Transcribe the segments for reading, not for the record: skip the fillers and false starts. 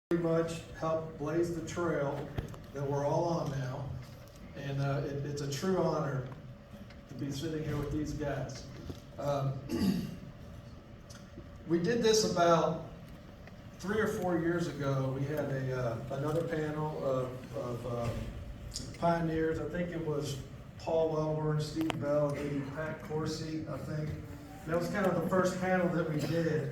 pretty much helped blaze the trail that we're all on now. And it's a true honor to be sitting here with these guys. We did this about 3 or 4 years ago. We had another panel of pioneers. I think it was Paul Wellborn, Steve Bell, maybe Pat Corsi, I think. That was kind of the first panel that we did,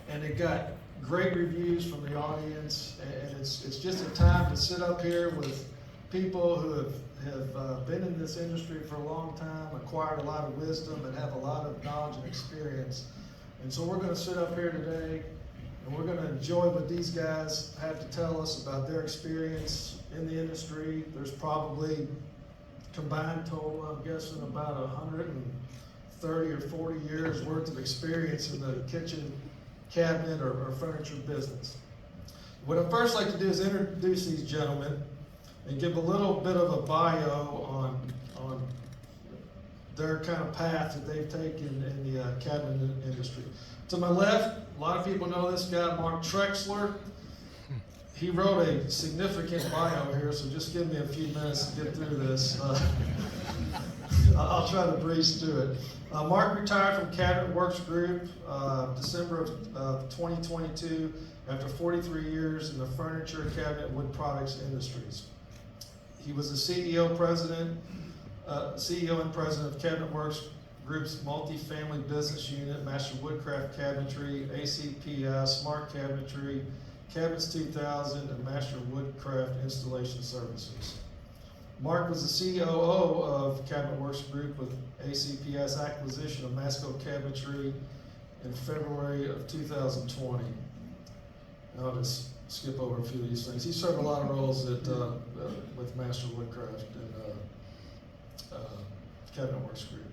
and it got great reviews from the audience. And it's just a time to sit up here with people who have been in this industry for a long time, acquired a lot of wisdom, and have a lot of knowledge and experience. And so we're going to sit up here today, and we're going to enjoy what these guys have to tell us about their experience in the industry. There's probably combined total, I'm guessing, about 130 or 40 years worth of experience in the kitchen cabinet or furniture business. What I'd first like to do is introduce these gentlemen and give a little bit of a bio on their kind of path that they've taken in the cabinet industry. To my left, a lot of people know this guy, Mark Trexler. He wrote a significant bio here, so just give me a few minutes to get through this. I'll try to breeze through it. Mark retired from Cabinet Works Group December of 2022 after 43 years in the furniture, cabinet, wood products industries. He was the CEO and president of Cabinet Works Group's multi-family business unit, Master Woodcraft Cabinetry, ACPS, Smart Cabinetry, Cabinets 2000, and Master Woodcraft Installation Services. Mark was the COO of Cabinet Works Group with ACPS acquisition of Masco Cabinetry in February of 2020. I'll just skip over a few of these things. He served a lot of roles with Master Woodcraft and Cabinet Works Group.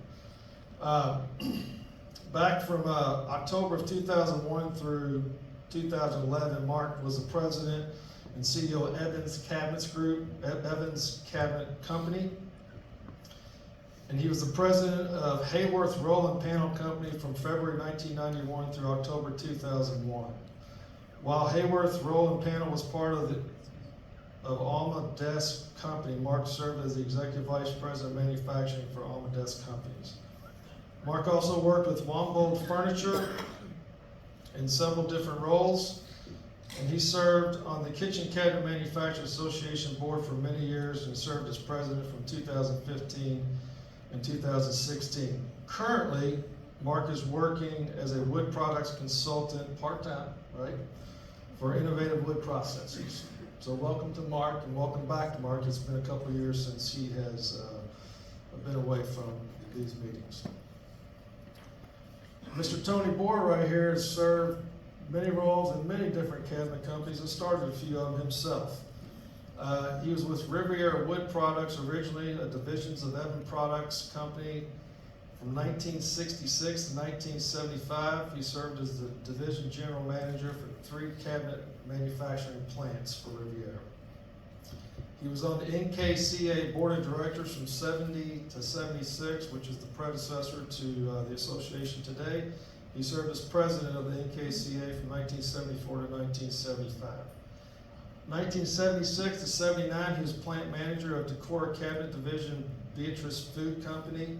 Back from October of 2001 through 2011, Mark was the president and CEO of Evans Cabinets Group, Evans Cabinet Company. And he was the president of Hayworth Roll and Panel Company from February 1991 through October 2001. While Hayworth Roll and Panel was part of Alma Desk Company, Mark served as the executive vice president of manufacturing for Alma Desk Companies. Mark also worked with Wombold Furniture in several different roles, and he served on the Kitchen Cabinet Manufacturers Association board for many years and served as president from 2015 and 2016. Currently, Mark is working as a wood products consultant part-time, right, for innovative wood processors. So welcome to Mark, and welcome back to Mark. It's been a couple of years since he has been away from these meetings. Mr. Tony Bohr right here has served many roles in many different cabinet companies and started a few of them himself. He was with Riviera Wood Products originally, a divisions of Evan Products Company from 1966 to 1975. He served as the division general manager for 3 cabinet manufacturing plants for Riviera. He was on the NKCA board of directors from 70 to 76, which is the predecessor to the association today. He served as president of the NKCA from 1974 to 1975. 1976 to 79, he was plant manager of Decor Cabinet Division, Beatrice Food Company.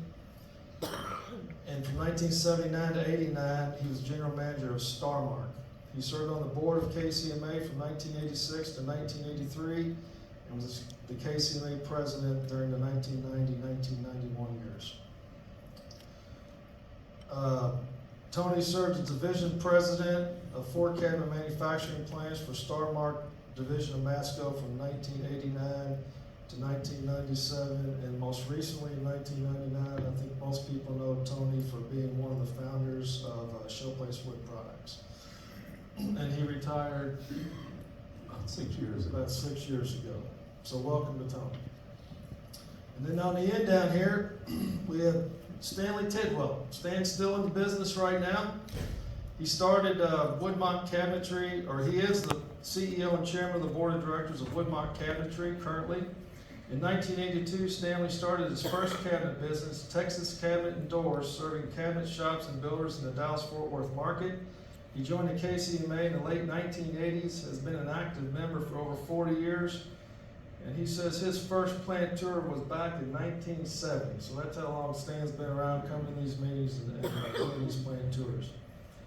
And from 1979 to 89, he was general manager of Starmark. He served on the board of KCMA from 1986 to 1983 and was the KCMA president during the 1990-1991 years. Tony served as division president of 4 cabinet manufacturing plants for Starmark division of Masco from 1989 to 1997, and most recently in 1999, I think most people know Tony for being one of the founders of Showplace Wood Products. And he retired about 6 years ago. So welcome to Tony. And then on the end down here, we have Stanley Tidwell. Stan's still in the business right now. He started Woodmont Cabinetry, or he is the CEO and chairman of the board of directors of Woodmont Cabinetry currently. In 1982, Stanley started his first cabinet business, Texas Cabinet and Doors, serving cabinet shops and builders in the Dallas-Fort Worth market. He joined the KCMA in the late 1980s, has been an active member for over 40 years, and he says his first plant tour was back in 1970. So that's how long Stan's been around coming to these meetings and doing these plant tours.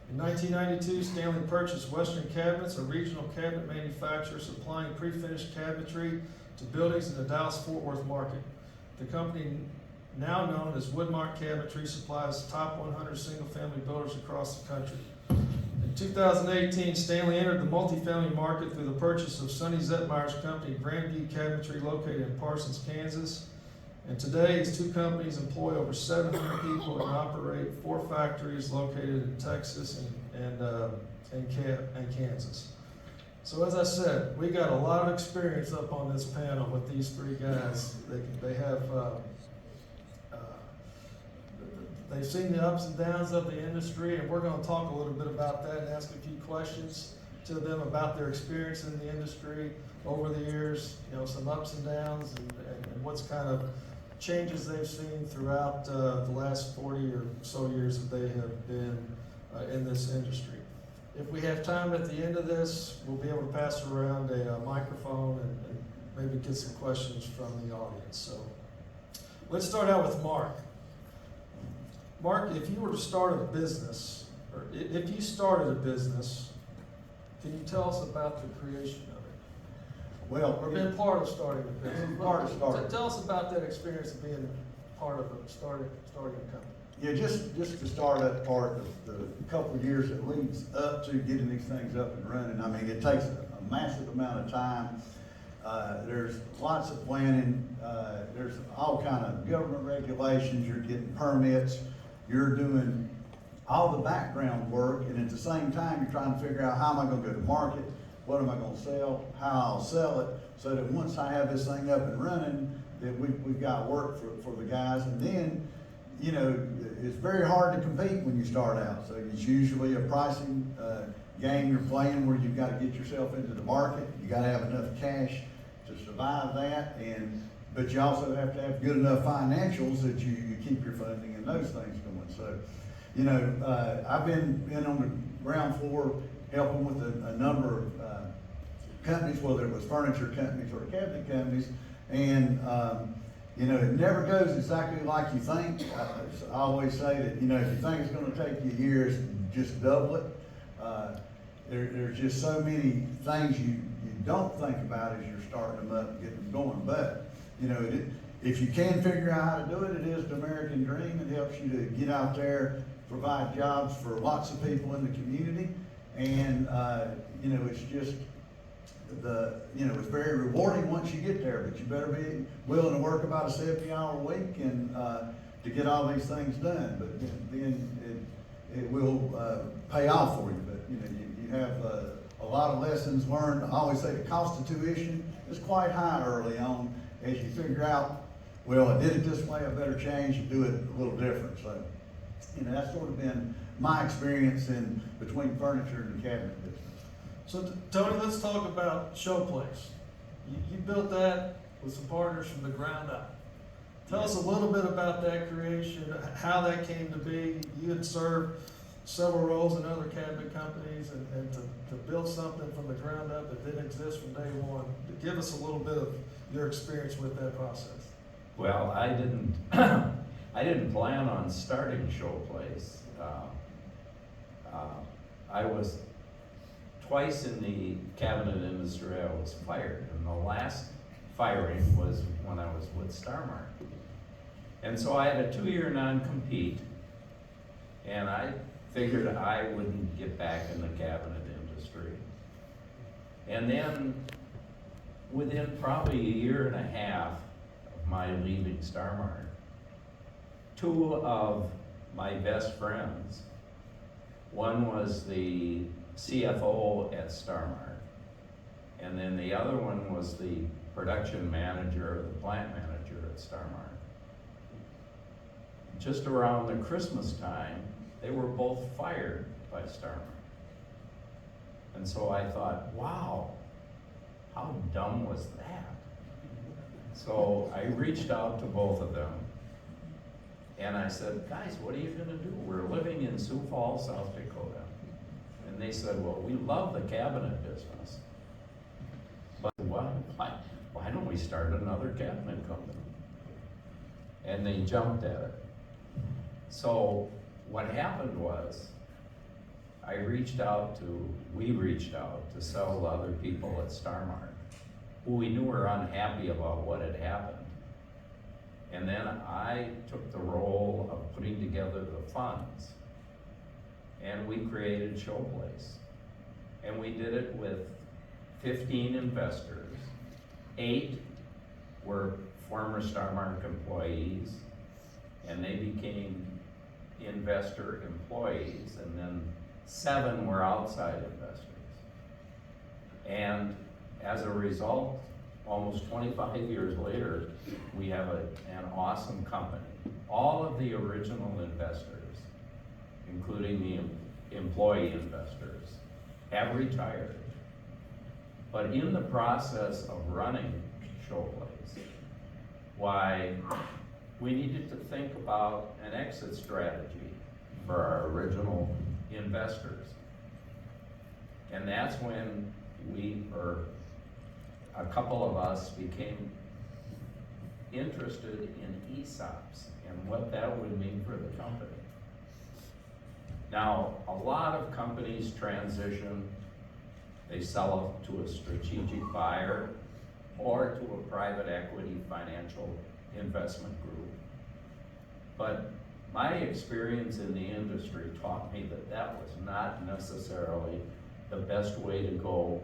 In 1992, Stanley purchased Western Cabinets, a regional cabinet manufacturer supplying pre-finished cabinetry to buildings in the Dallas-Fort Worth market. The company, now known as Woodmark Cabinetry, supplies top 100 single-family builders across the country. In 2018, Stanley entered the multifamily market through the purchase of Sonny Zetmeyer's company, Grandview Cabinetry, located in Parsons, Kansas. And today, his two companies employ over 700 people and operate 4 factories located in Texas and Kansas. So as I said, we got a lot of experience up on this panel with these 3 guys. They have they've seen the ups and downs of the industry, and we're going to talk a little bit about that and ask a few questions to them about their experience in the industry over the years, you know, some ups and downs and what's kind of changes they've seen throughout the last 40 or so years that they have been in this industry. If we have time at the end of this, we'll be able to pass around a microphone and maybe get some questions from the audience. So let's start out with Mark. Mark, if you were to start a business, or if you started a business, can you tell us about the creation of it? Well, Or been part of starting a business? Part of starting. Tell us about that experience of being part of starting a company. Yeah, just to start that part of the couple of years that leads up to getting these things up and running. I mean, it takes a massive amount of time. There's lots of planning. There's all kind of government regulations. You're getting permits. You're doing all the background work, and at the same time, you're trying to figure out how am I going to go to market, what am I going to sell, how I'll sell it, so that once I have this thing up and running, that we've got work for the guys. And then, you know, it's very hard to compete when you start out. So it's usually a pricing game you're playing where you've got to get yourself into the market. You got to have enough cash to survive that, but you also have to have good enough financials that you keep your funding and those things going. So, you know, I've been on the ground floor helping with a number of companies, whether it was furniture companies or cabinet companies, and you know, it never goes exactly like you think. I always say that, you know, if you think it's going to take you years, just double it. There's just so many things you don't think about as you're starting them up and getting them going. But, you know, if you can figure out how to do it, it is the American dream. It helps you to get out there, provide jobs for lots of people in the community. And, you know, it's just you know, it's very rewarding once you get there, but you better be willing to work about a 70-hour week and to get all these things done. But then it will pay off for you. But, you know, you have a lot of lessons learned. I always say the cost of tuition is quite high early on as you figure out, well, I did it this way, I better change and do it a little different. So, you know, that's sort of been my experience in between furniture and the cabinet business. So Tony, let's talk about Showplace. You built that with some partners from the ground up. Tell us a little bit about that creation, how that came to be. You had served several roles in other cabinet companies, and to build something from the ground up that didn't exist from day one. Give us a little bit of your experience with that process. Well, I didn't I didn't plan on starting Showplace. I was twice in the cabinet industry. I was fired, and the last firing was when I was with Star Mart. And so I had a 2-year non-compete, and I figured I wouldn't get back in the cabinet industry. And then within probably a year and a half of my leaving Star Mart, 2 of my best friends, one was the CFO at Star Mart, and then the other one was the production manager, the plant manager at Star Mart. Just around the Christmas time, they were both fired by Star Mart. And so I thought, wow, how dumb was that? So I reached out to both of them, and I said, guys, what are you gonna do? We're living in Sioux Falls, South Dakota. And they said, well, we love the cabinet business, but why don't we start another cabinet company? And they jumped at it. So what happened was, we reached out to several other people at Star Mart, who we knew were unhappy about what had happened. And then I took the role of putting together the funds, and we created Showplace. And we did it with 15 investors. 8 were former Star Mart employees, and they became investor employees, and then 7 were outside investors. And as a result, almost 25 years later, we have an awesome company. All of the original investors, including the employee investors, have retired. But in the process of running Showplace, why we needed to think about an exit strategy for our original investors. And that's when a couple of us became interested in ESOPs and what that would mean for the company. Now, a lot of companies transition, they sell it to a strategic buyer or to a private equity financial investment group. But my experience in the industry taught me that that was not necessarily the best way to go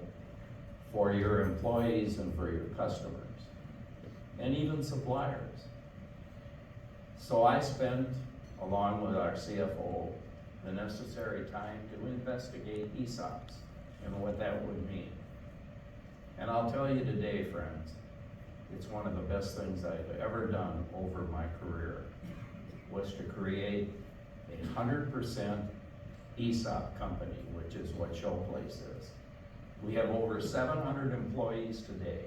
for your employees and for your customers, and even suppliers. So I spent, along with our CFO, the necessary time to investigate ESOPs and what that would mean. And I'll tell you today, friends, it's one of the best things I've ever done over my career, was to create 100% ESOP company, which is what Showplace is. We have over 700 employees today,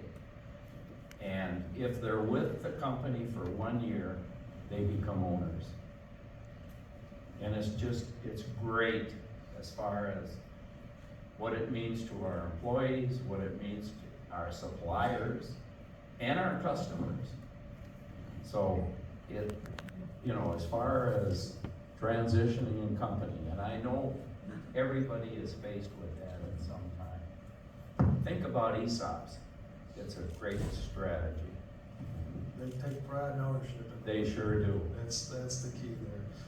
and if they're with the company for 1 year, they become owners. And it's great as far as what it means to our employees, what it means to our suppliers, and our customers. So as far as transitioning in company, and I know everybody is faced with that at some time. Think about ESOPs. It's a great strategy. They take pride and ownership in it. They sure do. That's the key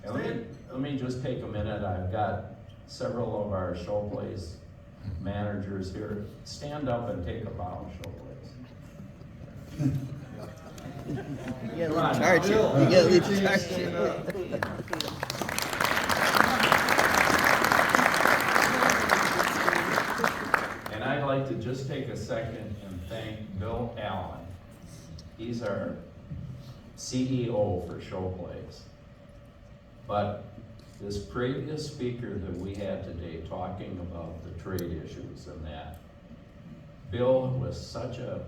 there. And let me just take a minute. I've got several of our Showplace managers here. Stand up and take a bow, Showplace. You Come on, gotta Bill. lead the charge. You gotta lead the Stand up. And I'd like to just take a second and thank Bill Allen. He's our CEO for Showplace. But this previous speaker that we had today talking about the trade issues and that, Bill was such a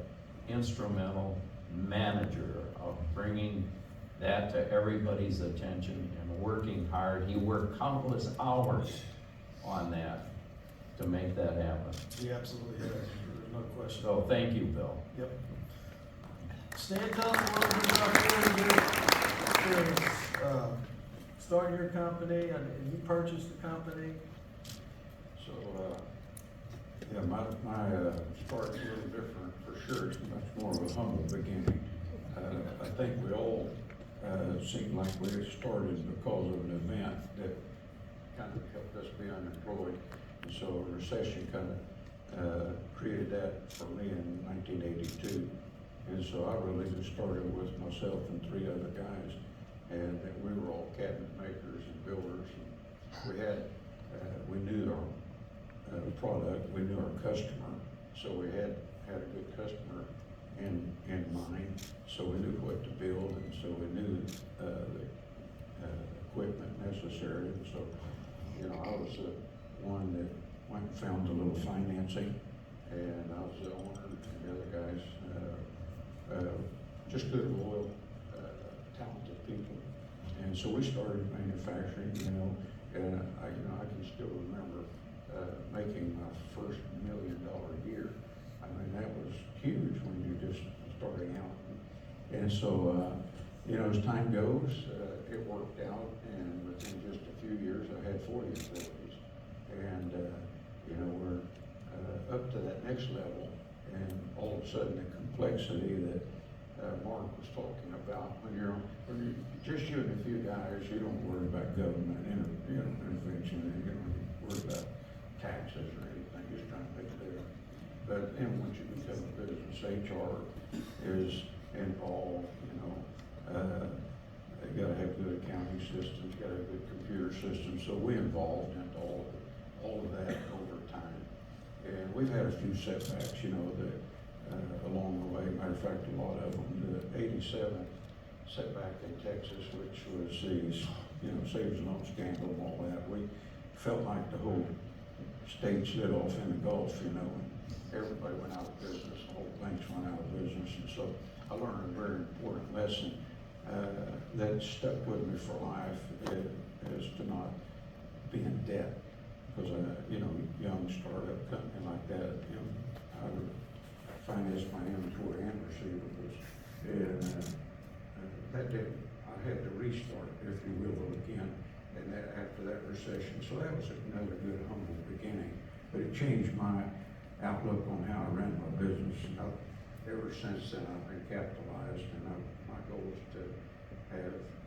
instrumental manager of bringing that to everybody's attention and working hard. He worked countless hours on that to make that happen. We absolutely have, there's no question. So thank you, Bill. Yep. Stand up for a little bit about starting your company, and you purchased the company. So, my start's a little different for sure. It's much more of a humble beginning. I think we all seem like we started because of an event that kind of helped us be unemployed. And so a recession kind of created that for me in 1982. And so I really just started with myself and 3 other guys, and we were all cabinet makers and builders. And we knew our product, we knew our customer, so we had a good customer in mind. So we knew what to build, and so we knew the equipment necessary. And so, I was the one that went and found a little financing, and I was the owner, and the other guys, just good, loyal, talented people. And so we started manufacturing, and I can still remember making my first $1 million year. I mean, that was huge when you're just starting out. And so, you know, as time goes, it worked out, and within just a few years, I had 40 employees. And, you know, we're up to that next level, and all of a sudden, the complexity that Mark was talking about, when you're just you and a few guys, you don't worry about government intervention, and you don't worry about taxes or anything, just trying to make it there. But then once you become a business, HR is involved, you know. They gotta have good accounting systems, gotta have good computer systems, so we involved in all of that over time. And we've had a few setbacks, you know, that along the way. Matter of fact, a lot of them. The '87 setback in Texas, which was the, you know, savings and loan scandal and all that. We felt like the whole state slid off in the Gulf, you know, and everybody went out of business. The whole banks went out of business, and so I learned a very important lesson that stuck with me for life is to not be in debt. Because you know, young startup company like that, you know, I would finance my inventory and receivables, and that did, I had to restart, if you will, again, and that after that recession. So that was another good humble beginning, but it changed my outlook on how I ran my business. And ever since then, I've been capitalized, and my goal is to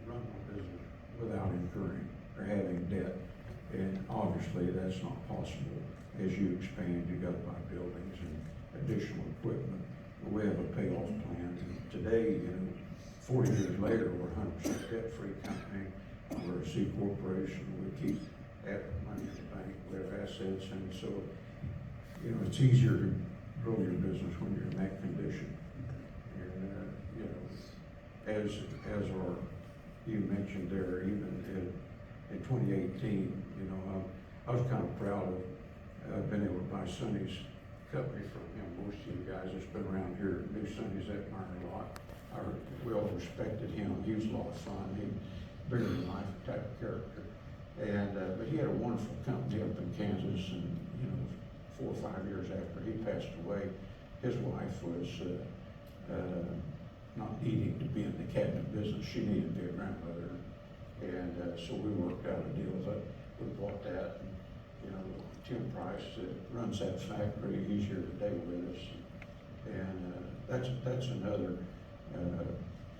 run my business without incurring or having debt. And obviously, that's not possible. As you expand, you got to buy buildings and additional equipment. But we have a payoff plan. And today, you know, 40 years later, we're a 100% debt-free company. We're a C corporation. We keep money in the bank. We have assets, and so, you know, it's easier to grow your business when you're in that condition. And you know, as you mentioned there, even in 2018, you know, I was kind of proud of being able to buy Sonny's company from him. Most of you guys that's been around here knew Sonny's admired a lot. We all respected him. He was a lot of fun. He bigger than life type of character. And but he had a wonderful company up in Kansas, and you know, 4 or 5 years after he passed away, his wife was not needing to be in the cabinet business. She needed to be a grandmother. And so we worked out a deal that we bought that. And, you know, Tim Price runs that factory. He's here today with us. And that's another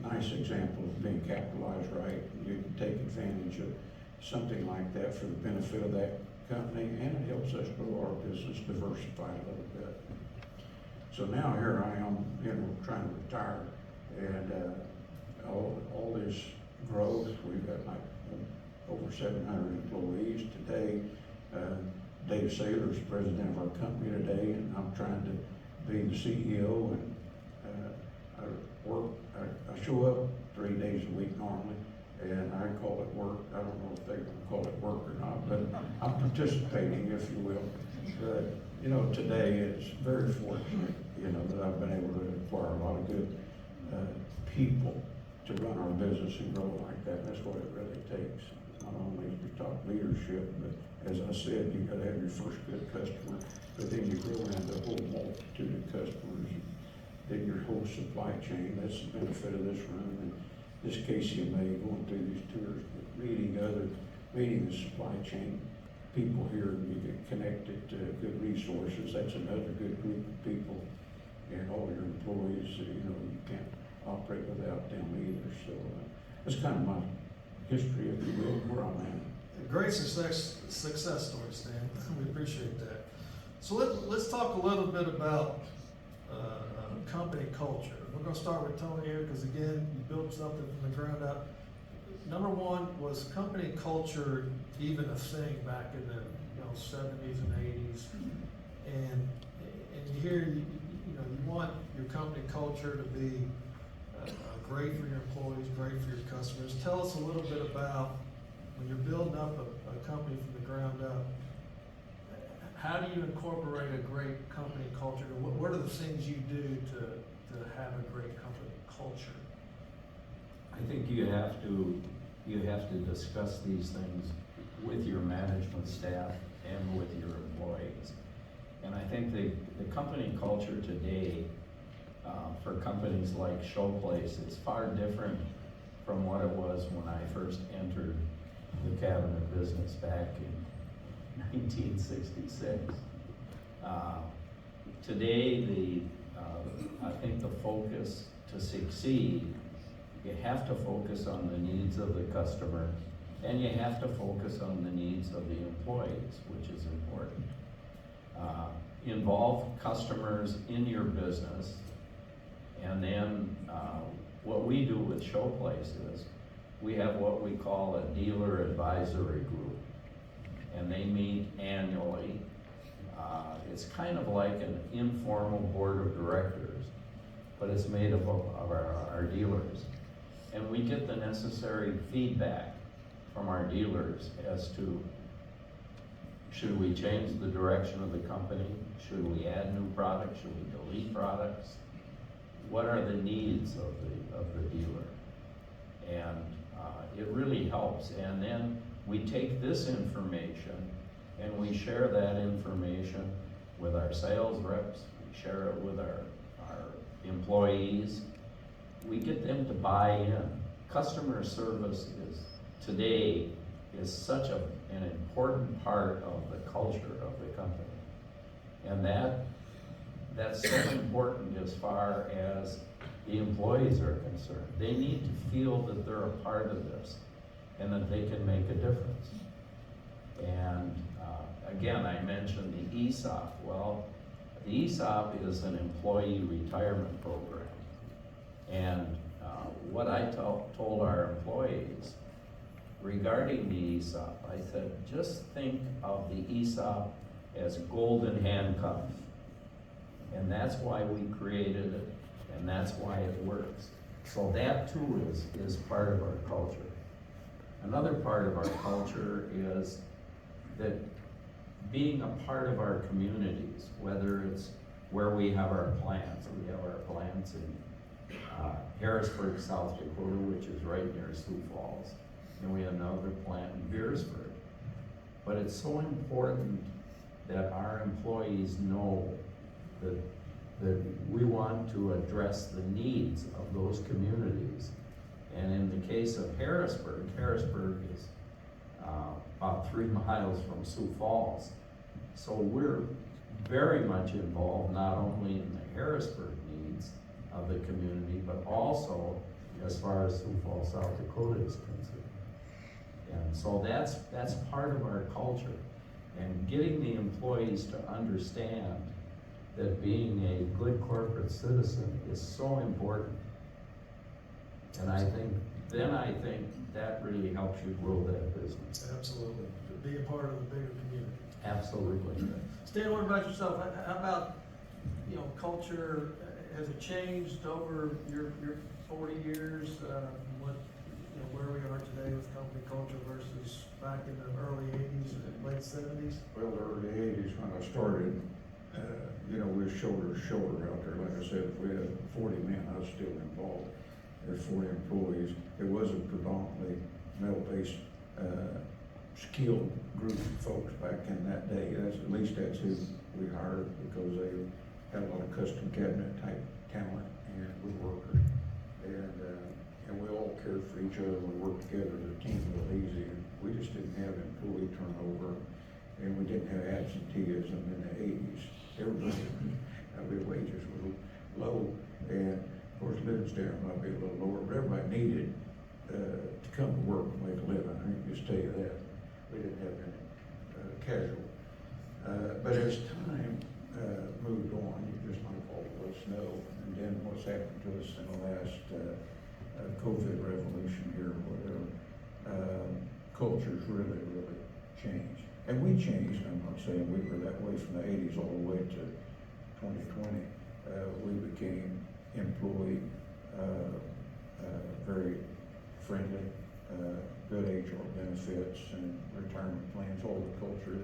nice example of being capitalized right. You can take advantage of something like that for the benefit of that company, and it helps us grow our business, diversify a little bit. So now here I am, you know, trying to retire, and all this growth. We've got like over 700 employees today. Dave Saylor is president of our company today, and I'm trying to be the CEO. And I show up 3 days a week normally, and I call it work. I don't know if they're going to call it work or not, but I'm participating, if you will. But you know, today it's very fortunate, you know, that I've been able to acquire a lot of good people to run our business and grow like that. That's what it really takes. Not only we talk leadership, but as I said, you got to have your first good customer, but then you grow into a whole multitude of customers. Then your whole supply chain. That's the benefit of this room and this KCMA, going through these tours, meeting the supply chain people here, and you get connected to good resources. That's another good group of people, and all your employees. You know, you can't operate without them either. So that's kind of my history, if you will, where I'm at. Great success story, Stan. We appreciate that. So let's talk a little bit about company culture. We're going to start with Tony here, because again, you built something from the ground up. Number one, was company culture even a thing back in the 70s and 80s? And you hear, you want your company culture to be great for your employees, great for your customers. Tell us a little bit about when you're building up a company from the ground up. How do you incorporate a great company culture? What are the things you do to have a great company culture? I think you have to discuss these things with your management staff and with your employees. And I think the company culture today, for companies like Showplace, is far different from what it was when I first entered the cabinet business back in 1966. Today, I think the focus to succeed, you have to focus on the needs of the customer, and you have to focus on the needs of the employees, which is important. Involve customers in your business, and then what we do with Showplace is we have what we call a dealer advisory group, and they meet annually. It's kind of like an informal board of directors, but it's made up of our dealers. And we get the necessary feedback from our dealers as to, should we change the direction of the company? Should we add new products? Should we delete products? What are the needs of the dealer? And it really helps. And then we take this information and we share that information with our sales reps, we share it with our employees. We get them to buy in. Customer service today is such an important part of the culture of the company. And that's so important as far as the employees are concerned. They need to feel that they're a part of this and that they can make a difference. And again, I mentioned the ESOP. Well, the ESOP is an employee retirement program. And what I told our employees regarding the ESOP, I said, just think of the ESOP as golden handcuffs. And that's why we created it, and that's why it works. So that too is part of our culture. Another part of our culture is that being a part of our communities, whether it's where we have our plants in Harrisburg, South Dakota, which is right near Sioux Falls, and we have another plant in Beersford. But it's so important that our employees know that we want to address the needs of those communities. And in the case of Harrisburg is about 3 miles from Sioux Falls. So we're very much involved not only in the Harrisburg needs of the community, but also as far as Sioux Falls, South Dakota is concerned. And so that's part of our culture. And getting the employees to understand that being a good corporate citizen is so important. And I think that really helps you grow that business. Absolutely. Be a part of the bigger community. Absolutely. Stan, what about yourself? How about, culture, has it changed over your 40 years? Where we are today with company culture versus back in the early 80s and late 70s? Well, the early 80s when I started, we were shoulder to shoulder out there. Like I said, if we had 40 men, I was still involved. There's 40 employees. It was a predominantly male-based, skilled group of folks back in that day. At least that's who we hired, because they had a lot of custom cabinet type talent and woodworkers. And we all cared for each other. We worked together as a team real easy. We just didn't have employee turnover, and we didn't have absenteeism in the 80s. Everybody, wages were low, and of course living standard might be a little lower, but everybody needed to come to work and make a living. I can just tell you that. We didn't have any casual. But as time moved on, just like all of us know, and then what's happened to us in the last COVID revolution here, or whatever, cultures really changed. And we changed. I'm not saying we were that way from the 80s all the way to 2020. We became employee, very friendly, good HR benefits and retirement plans, all the culture,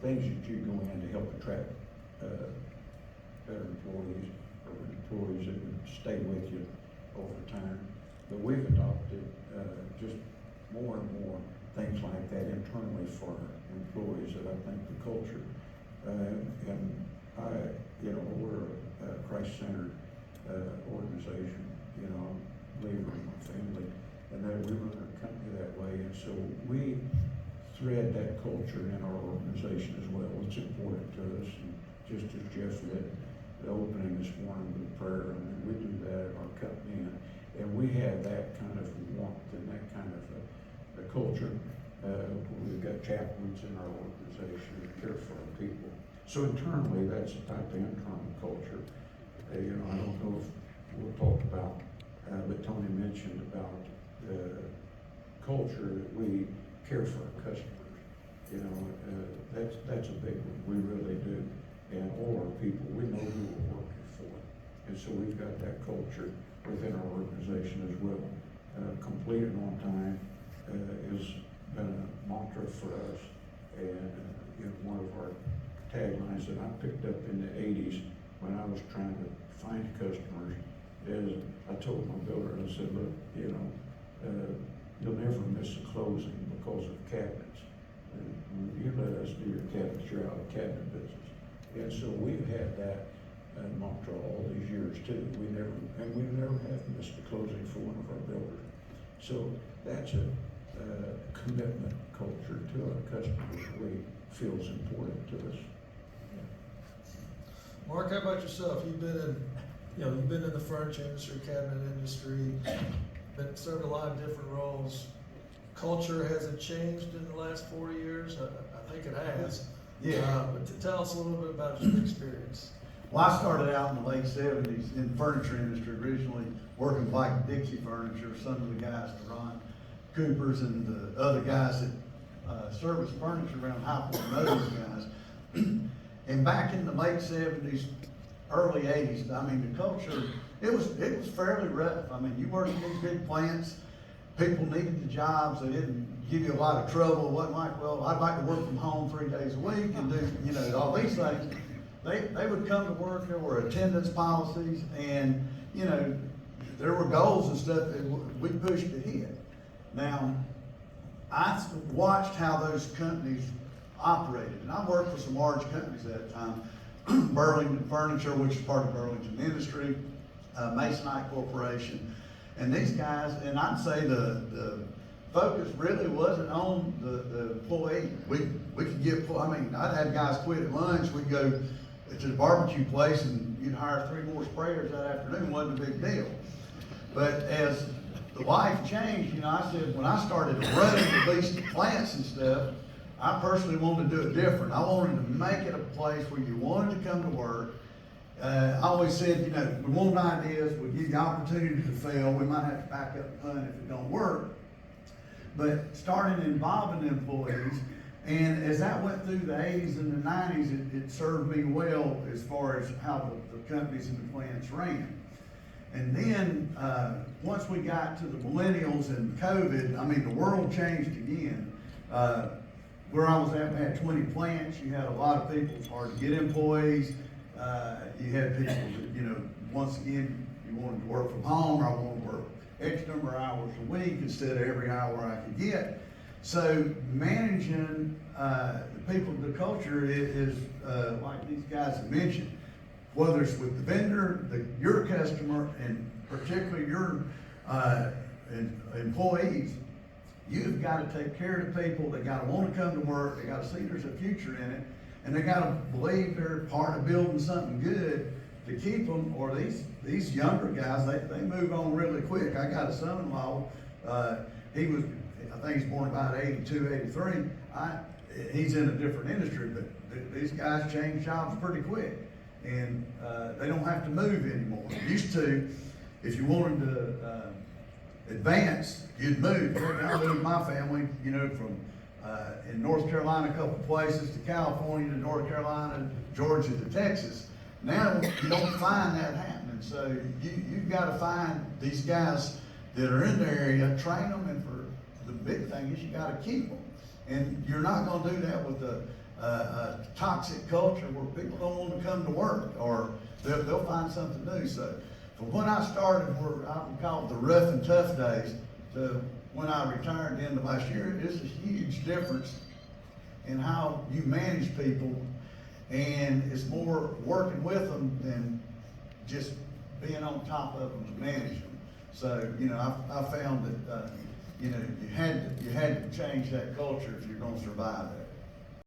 things that you go in to help attract better employees, or employees that would stay with you over time. But we've adopted just more and more things like that internally for our employees that I think the culture, and I, we're a Christ-centered, organization, I'm a believer in my family, and that we run our company that way, and so we thread that culture in our organization as well. It's important to us, and just as Jeff led the opening this morning with prayer, I mean, we do that at our company, and we have that kind of warmth and that kind of a culture. We've got chaplains in our organization that care for our people. So internally, that's a type of internal culture. I don't know if we'll talk about, but Tony mentioned about the culture that we care for our customers. That's a big one. We really do. And all our people, we know who we're working for. And so we've got that culture within our organization as well. Completed on time has been a mantra for us. And one of our taglines that I picked up in the 80s when I was trying to find customers is, I told my builder, I said, look, you'll never miss a closing because of cabinets. And you let us do your cabinets, you're out of cabinet business. And so we've had that mantra all these years too. We never have missed a closing for one of our builders. So that's a commitment culture to our customers we feel is important to us. Mark, how about yourself? You've been in the furniture industry, cabinet industry, served a lot of different roles. Culture, has it changed in the last 40 years? I think it has. Yeah. But tell us a little bit about your experience. Well, I started out in the late 70s in the furniture industry, originally working with like Dixie Furniture, some of the guys to Ron Cooper's and the other guys that service furniture around High Point and those guys. And back in the late 70s, early 80s, I mean, the culture, it was fairly rough. I mean, you worked in these big plants, people needed the jobs, they didn't give you a lot of trouble. It wasn't like, well, I'd like to work from home 3 days a week and do, all these things. They would come to work, there were attendance policies, and, there were goals and stuff that we pushed to hit. Now, I watched how those companies operated, and I worked for some large companies at that time. Burlington Furniture, which is part of Burlington Industry, Masonite Corporation, and these guys, and I'd say the focus really wasn't on the employee. We could get, I'd have guys quit at lunch, we'd go to the barbecue place and you'd hire 3 more sprayers that afternoon, wasn't a big deal. But as the life changed, I said, when I started running these plants and stuff, I personally wanted to do it different. I wanted to make it a place where you wanted to come to work. I always said, we want ideas, we give you opportunity to fail, we might have to back up and punt if it don't work. But starting involving the employees, and as that went through the 80s and the 90s, it served me well as far as how the companies and the plants ran. And then, once we got to the millennials and COVID, the world changed again. Where I was at, we had 20 plants, you had a lot of people, it's hard to get employees. You had people that, once again, you wanted to work from home, or I wanted to work X number of hours a week instead of every hour I could get. So managing the people, the culture is like these guys have mentioned, whether it's with the vendor, your customer, and particularly your employees. You've got to take care of the people. They got to want to come to work. They got to see there's a future in it, and they got to believe they're part of building something good to keep them. Or these younger guys, they move on really quick. I got a son-in-law. He was, I think he's born about 82, 83. He's in a different industry, but these guys change jobs pretty quick, and they don't have to move anymore. Used to, if you wanted to advance, you'd move. I moved my family, from in North Carolina, a couple places, to California, to North Carolina, Georgia, to Texas. Now you don't find that happening. So you've got to find these guys that are in the area, train them, and for the big thing is you got to keep them. And you're not going to do that with a toxic culture where people don't want to come to work, or they'll find something new. So from when I started, where I would call it the rough and tough days, to when I retired at the end of last year, it's a huge difference and how you manage people. And it's more working with them than just being on top of them to manage them. So, you know, I found that, you know, you had to change that culture if you're gonna survive that.